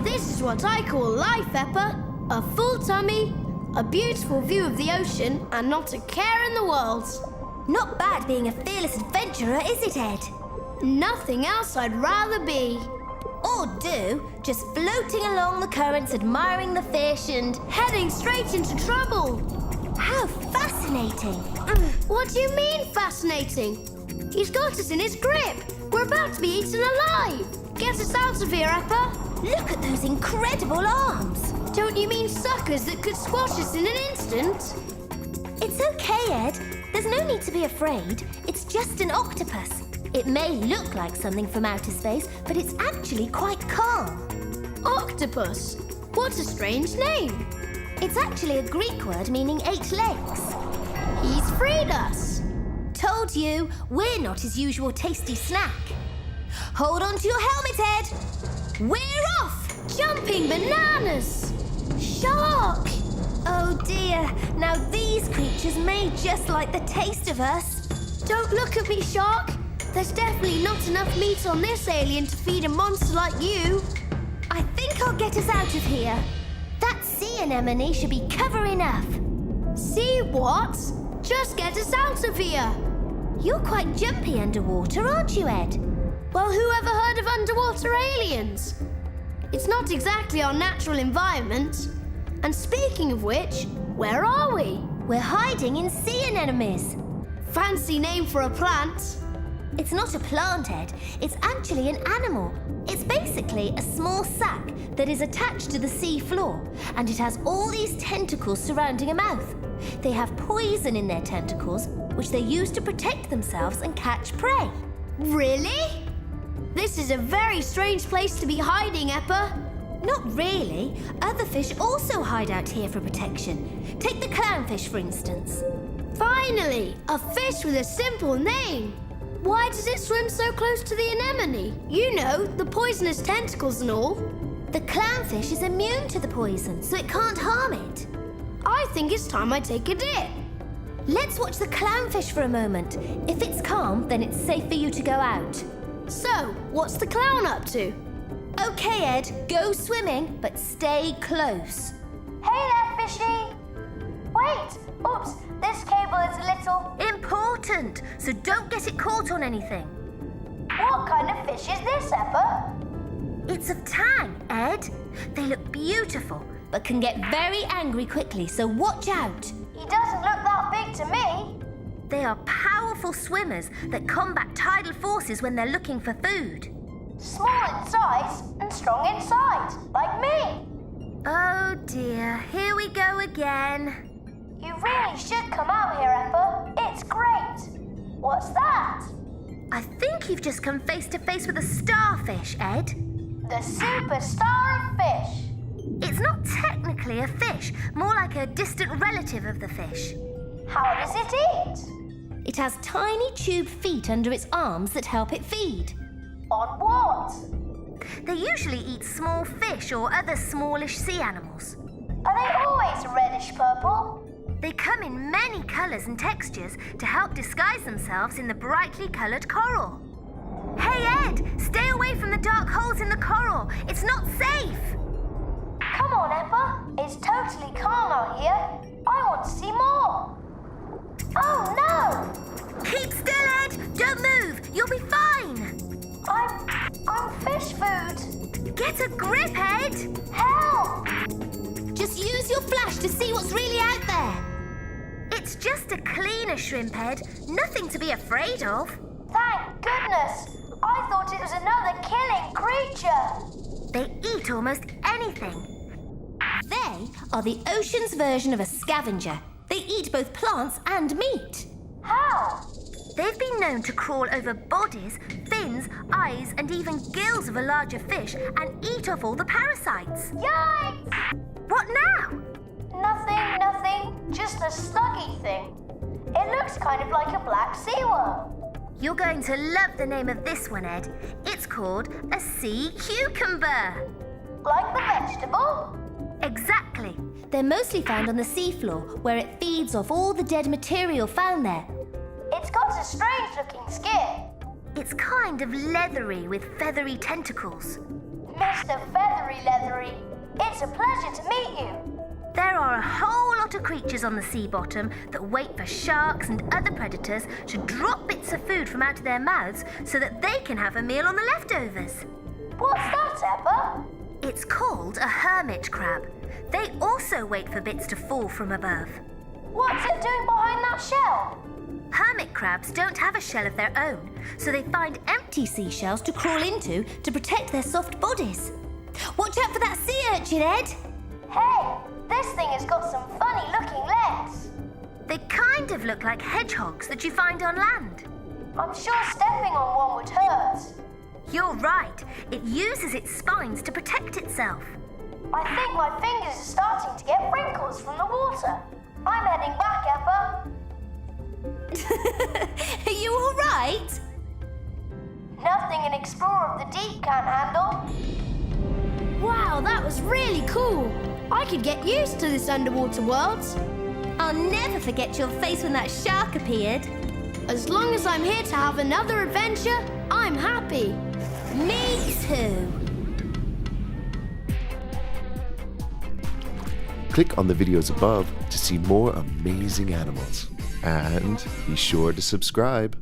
this is what I call life, Peppa. A full tummy, a beautiful view of the ocean, and not a care in the world. Not bad being a fearless adventurer, is it, Ed? Nothing else I'd rather be. Or do, just floating along the currents, admiring the fish and... Heading straight into trouble. How fascinating! What do you mean, fascinating? He's got us in his grip. We're about to be eaten alive. Get us out of here, Peppa. Look at those incredible arms. Don't you mean suckers that could squash us in an instant? It's okay, Ed. There's no need to be afraid. It's just an octopus. It may look like something from outer space, but it's actually quite calm. Octopus? What a strange name. It's actually a Greek word meaning 8 legs. He's freed us. Told you, we're not his usual tasty snack. Hold on to your helmet, Ed. We're off! Jumping bananas! Shark! Oh dear, now these creatures may just like the taste of us. Don't look at me, Shark. There's definitely not enough meat on this alien to feed a monster like you. I think I'll get us out of here. That sea anemone should be cover enough. See what? Just get us out of here. You're quite jumpy underwater, aren't you, Ed? Well, who ever heard of underwater aliens? It's not exactly our natural environment. And speaking of which, where are we? We're hiding in sea anemones. Fancy name for a plant. It's not a plant, Ed. It's actually an animal. It's basically a small sac that is attached to the sea floor, and it has all these tentacles surrounding a mouth. They have poison in their tentacles, which they use to protect themselves and catch prey. Really? This is a very strange place to be hiding, Peppa. Not really. Other fish also hide out here for protection. Take the clownfish, for instance. Finally, a fish with a simple name. Why does it swim so close to the anemone? You know, the poisonous tentacles and all. The clownfish is immune to the poison, so it can't harm it. I think it's time I take a dip. Let's watch the clownfish for a moment. If it's calm, then it's safe for you to go out. So, what's the clown up to? Okay, Ed, go swimming, but stay close. Hey there, fishy! Wait! Oops, this cable is a little... Important, so don't get it caught on anything. What kind of fish is this, Peppa? It's of tang, Ed. They look beautiful, but can get very angry quickly, so watch out. He doesn't look that big to me. They are powerful swimmers that combat tidal forces when they're looking for food. Small in size and strong inside, like me. Oh dear, here we go again. You really should come out here, Peppa. It's great. What's that? I think you've just come face to face with a starfish, Ed. The superstar of fish. It's not technically a fish, more like a distant relative of the fish. How does it eat? It has tiny tube feet under its arms that help it feed. On what? They usually eat small fish or other smallish sea animals. Are they always reddish purple? They come in many colours and textures to help disguise themselves in the brightly coloured coral. Hey, Ed, stay away from the dark holes in the coral. It's not safe. Come on, Peppa. It's totally calm out here. I want to see more. Oh, no! Keep still, Ed. Don't move. You'll be fine. I'm fish food. Get a grip, Ed. Help! Just use your flash to see what's really out there. It's just a cleaner shrimp, Ed. Nothing to be afraid of. Thank goodness. I thought it was another killing creature. They eat almost anything. They are the ocean's version of a scavenger. They eat both plants and meat. How? They've been known to crawl over bodies, fins, eyes, and even gills of a larger fish and eat off all the parasites. Yikes! What now? Nothing. Just a sluggy thing. It looks kind of like a black sea worm. You're going to love the name of this one, Ed. It's called a sea cucumber. Like the vegetable? Exactly. They're mostly found on the seafloor, where it feeds off all the dead material found there. It's got a strange-looking skin. It's kind of leathery with feathery tentacles. Mr. Feathery Leather Henry. It's a pleasure to meet you. There are a whole lot of creatures on the sea bottom that wait for sharks and other predators to drop bits of food from out of their mouths so that they can have a meal on the leftovers. What's that, Peppa? It's called a hermit crab. They also wait for bits to fall from above. What's it doing behind that shell? Hermit crabs don't have a shell of their own, so they find empty seashells to crawl into to protect their soft bodies. Watch out for that sea urchin, Ed! Hey, this thing has got some funny-looking legs. They kind of look like hedgehogs that you find on land. I'm sure stepping on one would hurt. You're right. It uses its spines to protect itself. I think my fingers are starting to get wrinkles from the water. I'm heading back, Peppa. Are you all right? Nothing an explorer of the deep can't handle. Wow, that was really cool. I could get used to this underwater world. I'll never forget your face when that shark appeared. As long as I'm here to have another adventure, I'm happy. Me too. Click on the videos above to see more amazing animals. And be sure to subscribe.